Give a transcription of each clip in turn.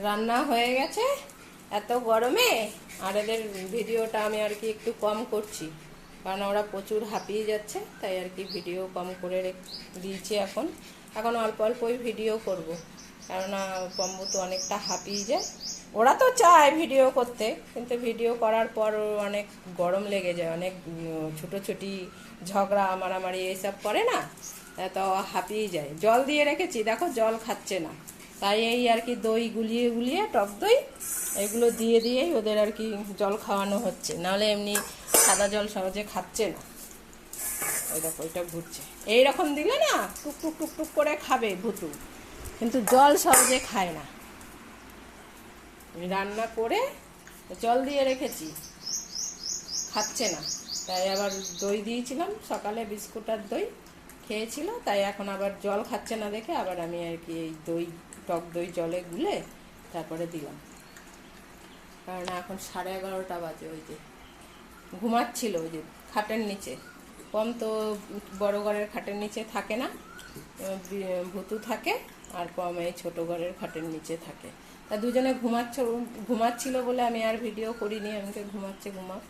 রান্না হয়ে গেছে এত গরমে। আর এদের ভিডিওটা আমি আর কি একটু কম করছি, কারণ ওরা প্রচুর হাঁপিয়ে যাচ্ছে, তাই আর কি ভিডিও কম করে দিয়েছি। এখন এখন অল্প অল্পই ভিডিও করব, কেননা পম্বু তো অনেকটা হাঁপিয়ে যায়। ওরা তো চায় ভিডিও করতে, কিন্তু ভিডিও করার পর অনেক গরম লেগে যায়, অনেক ছুটোছুটি ঝগড়া মারামারি এইসব করে না, তো হাঁপিয়ে যায়। জল দিয়ে রেখেছি, দেখো জল খাচ্ছে না, তাই এই আর কি দই গুলিয়ে গুলিয়ে, টক দই এগুলো দিয়ে দিয়েই ওদের আর কি জল খাওয়ানো হচ্ছে, নাহলে এমনি সাদা জল সহজে খাচ্ছে না। ওই দেখো ওইটা ঘুরছে, এইরকম দিলে না টুক টুক টুক টুক করে খাবে ভুতু, কিন্তু জল সহজে খায় না। আমি রান্না করে জল দিয়ে রেখেছি, খাচ্ছে না, তাই আবার দই দিয়েছিলাম সকালে, বিস্কুট আর দই খেয়েছিল, তাই এখন আবার জল খাচ্ছে না দেখে আবার আমি আর কি এই দই, টক দই জলে গুলে তারপরে দিলাম। কারণ এখন 11:30 বাজে, ওই যে ঘুমাচ্ছিল ওই যে খাটের নিচে। কম তো বড় ঘরের খাটের নিচে থাকে না, ভুতু থাকে, আর কম এই ছোটো ঘরের খাটের নিচে থাকে। তা দুজনে ঘুমাচ্ছিল বলে আমি আর ভিডিও করিনি, আমাকে ঘুমাচ্ছে ঘুমাও,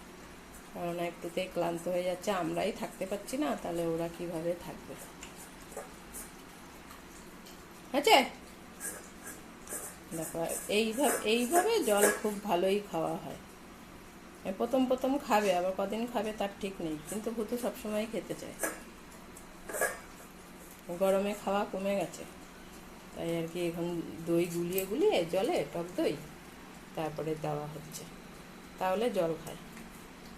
কারণ একটুতেই ক্লান্ত হয়ে যাচ্ছে, আমরাই থাকতে পারছি না, তাহলে ওরা কিভাবে থাকবে। হয়েছে দেখো, এইভাবে জল খুব ভালোই খাওয়া হয়। প্রথম প্রথম খাবে, আবার কদিন খাবে তার ঠিক নেই, কিন্তু ভুতু সবসময় খেতে চায়। গরমে খাওয়া কমে গেছে, তাই আর কি এখন দই গুলিয়ে গুলিয়ে জলে, টক দই তারপরে দেওয়া হচ্ছে, তাহলে জল খায়।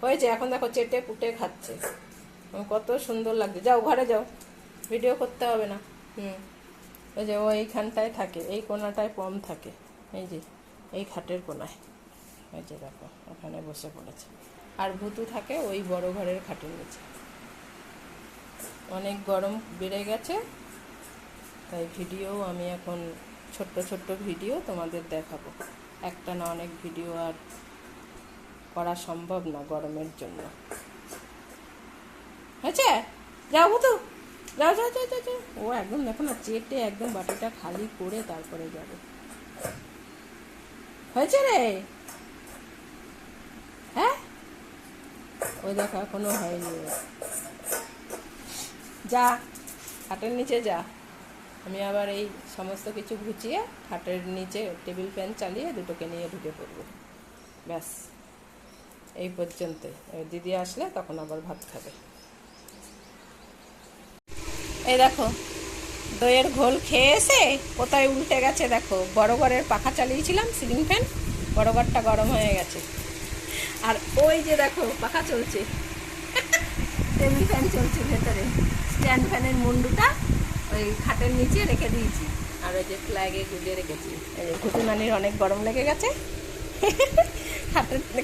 হয়েছে, এখন দেখো চেটে পুটে খাচ্ছে, কত সুন্দর লাগছে। যাও ঘরে যাও, ভিডিও করতে হবে না। ওই যে ও এইখানটায় থাকে, এই কোনাটায় পম থাকে, এই যে এই খাটের কোনায়, এই যে দেখো ওখানে বসে পড়েছে। আর ভুতু থাকে ওই বড় ঘরের খাটের নিচে। অনেক গরম বেড়ে গেছে, তাই ভিডিও আমি এখন ছোট্ট ছোট্ট ভিডিও তোমাদের দেখাবো, একটা না অনেক ভিডিও আর করা সম্ভব না গরমের জন্য। হয়েছে, যাও ভুতু, যাও যাও যাও যাও যাও। ও একদম দেখো না চেটে একদম বাটিটা খালি করে তারপরে যাবে। হয়েছে রে, হ্যাঁ ওই দেখো এখনো হয়নি, যা খাটের নিচে যা। আমি আবার এই সমস্ত কিছু গুছিয়ে খাটের নিচে টেবিল ফ্যান চালিয়ে দুটোকে নিয়ে ঢুকে পড়বো, ব্যাস এই পর্যন্ত। দিদি আসলে তখন আবার ভাত খাবে। এই দেখো দইয়ের ঘোল খেয়ে এসে কোথায় উল্টে গেছে দেখো। বড় ঘরের পাখা চালিয়েছিলাম, সিলিং ফ্যান, বড় ঘরটা গরম হয়ে গেছে, আর ওই যে দেখো পাখা চলছে, টেবিল ফ্যান চলছে ভেতরে, স্ট্যান্ড ফ্যানের মুন্ডুটা ওই খাটের নিচে রেখে দিয়েছি, আর ওই যে ফ্ল্যাগে গুলিয়ে রেখেছি। ঘুটু নানির অনেক গরম লেগে গেছে,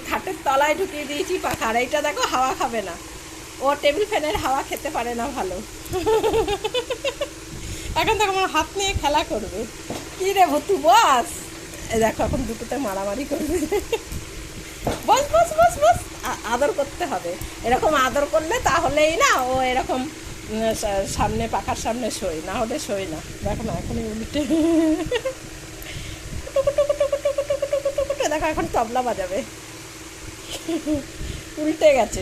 খাটের তলায় ঢুকিয়ে দিয়েছি পাখা। আর এইটা দেখো হাওয়া খাবে না, ও টেবিল ফ্যানের হাওয়া খেতে পারে না ভালো। এখন দেখো আমার হাত নিয়ে খেলা করবে। কি রে ভুতু বস, এই দেখো এখন দুটোতে মারামারি করবে। বস বস বস বস, আদর করতে হবে, এরকম আদর করলে তাহলেই না ও এরকম সামনে পাখার সামনে শোয়, না হলে শোয় না। দেখো না এখনই উল্টে, দেখো এখন তবলা বাজাবে, উল্টে গেছে।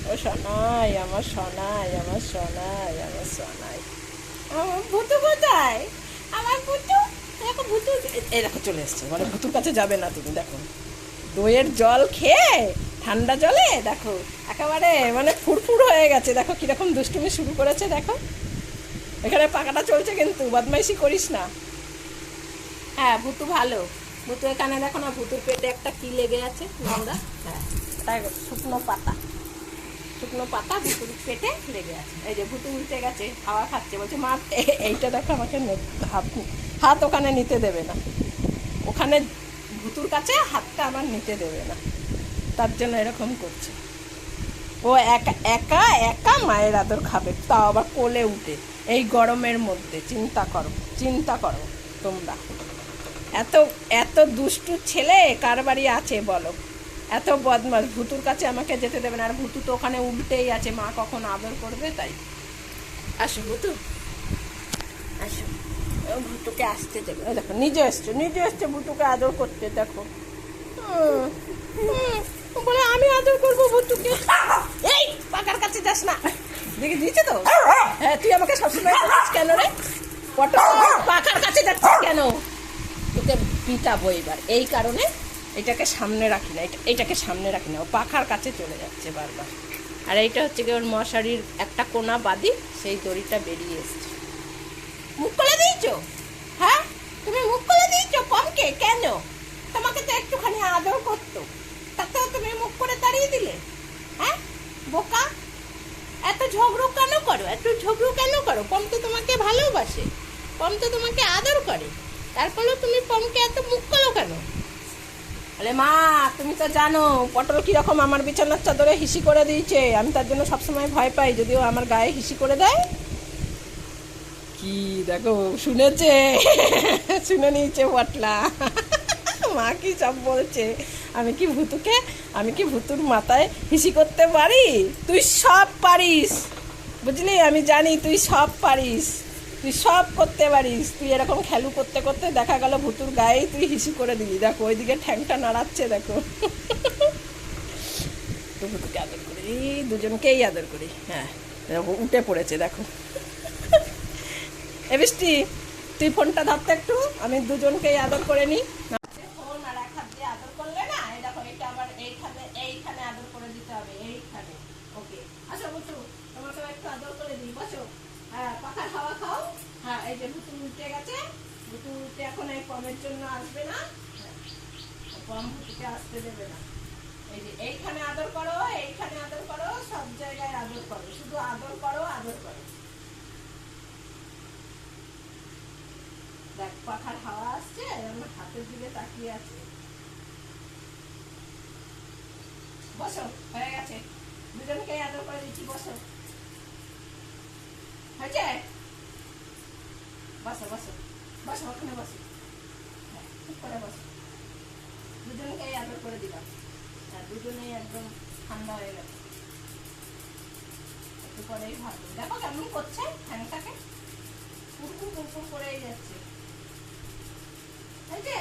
ও সোনাই আমার, সোনাই আমার, সোনাই আমার, সোনাই আমার। ভুতু কোথায় আমার ভুতু? দেখো ভুতু এই দেখো চলে এসছে, মানে ভুতুর কাছে যাবে না তুমি। দেখো দইয়ের জল খেয়ে ঠান্ডা জলে দেখো একেবারে মানে ফুরফুর হয়ে গেছে, দেখো কিরকম দুষ্টুমি শুরু করেছে। দেখো এখানে পাখাটা চলছে, কিন্তু বদমাইশি করিস না। হ্যাঁ ভুতু ভালো, ভুতু এখানে দেখো না, ভুতুর পেটে একটা কি লেগে আছে নোংরা, হ্যাঁ তাই শুকনো পাতা, শুকনো পাতা ভুতুর পেটে লেগে আছে। এই যে ভুতু উল্টে গেছে, হাওয়া খাচ্ছে, বলছে মা এইটা দেখো আমাকে হাত ওখানে নিতে দেবে না, ওখানে ভুতুর কাছে হাতটা আমার নিতে দেবে না, তার জন্য এরকম করছে। ও একা একা একা মায়ের আদর খাবে, তাও আবার কোলে উঠে এই গরমের মধ্যে। চিন্তা করো, চিন্তা করো তোমরা, এত এত দুষ্টু ছেলে কার বাড়ি আছে বলো, এত বদমাস। ভুতুর কাছে আমাকে যেতে দেবে না, আর ভুতু তো ওখানে উল্টেই আছে, মা কখন আদর করবে তাই। আসো ভুতু আসো, ভুতুকে আসতে দেবে। দেখো নিজে এসছে ভুতুকে আদর করতে। দেখো বলে আমি আদর করবো ভুতুকে। এই পাকার কাছে যাস না। দেখে দিয়েছে তো। হ্যাঁ তুই আমাকে সবসময় কেন রে পটল পাকার কাছে যাচ্ছিস কেন? তোকে পিটাবো এবার। এই কারণে এটাকে সামনে রাখি না, এটাকে সামনে রাখি না, ও পাখার কাছে চলে যাচ্ছে বারবার। আর এইটা হচ্ছে কি ওর মশারির একটা কোনা বাদি, সেই দড়িটা বেরিয়ে এসছে। মুখ খুলে দিয়েছো? হ্যাঁ তুমি মুখ খুলে দিয়েছো পমকে কেন? তোমাকে তো একটুখানি আদর করতো, তাতেও তুমি মুখ করে দাঁড়িয়ে দিলে। হ্যাঁ বোকা, এত ঝগড়ু কেন করো? পম তো তোমাকে ভালোবাসে, পম তো তোমাকে আদর করে, তারপরেও তুমি পমকে এত মুখ করো কেন? আরে মা তুমি তো জানো পটল কিরকম আমার বিছানার চাদরে হিসি করে দিয়েছে, আমি তার জন্য সবসময় ভয় পাই যদিও আমার গায়ে হিসি করে দেয়। কি দেখো শুনেছে, শুনে নিয়েছে পটলা। মা কি সব বলছে, আমি কি ভুতুর মাথায় হিসি করতে পারি? তুই সব পারিস বুঝলি, আমি জানি তুই সব পারিস, তুই সব করতে পারিস। তুই এরকম খেলু করতে করতে দেখা গেল ভুতুর গায়েই তুই হিসি করে দিলি। দেখো ওইদিকে ঠ্যাংটা নাড়াচ্ছে দেখো। তো ভুতুকে আদর করি, দুজনকেই আদর করি। হ্যাঁ দেখো উঠে পড়েছে দেখো। এ বৃষ্টি তুই ফোনটা ধরতে একটু, আমি দুজনকেই আদর করে নিই। ফোন আর এক হাত দিয়ে আদর করলে না, এই দেখো এটা আবার এইখানে আদর করে দিতে হবে, এইখানে। ওকে আসো বুটু, তোমাকে একটু আদর করে দিই, বসো। হ্যাঁ পাখার হাওয়া খাও। হ্যাঁ এই যে ভুতু উঠে গেছে, ভুতু উঠে এখন এই পমের জন্য আসবে না, পম ভুতুকে আসতে দেবে না। এই যে এইখানে আদর করো, এইখানে আদর করো, সব জায়গায় আদর করো, শুধু আদর করো। দেখ পাখার হাওয়া আসছে, আমার হাতের দিকে তাকিয়ে আছে। বসো হয়ে গেছে, দুজনকে আদর করে দিচ্ছি, বসো হয়েছে। বসো ওখানে বসো, ঠিক করে বসো। দুজনকেই আদর করে দিলাম, আর দুজনেই একদম ঠান্ডা হয়ে গেছে। একটু পরেই ভাবো, দেখো কেমন করছে ফ্যানটাকে, কুরকুর করেই যাচ্ছে। হয়েছে।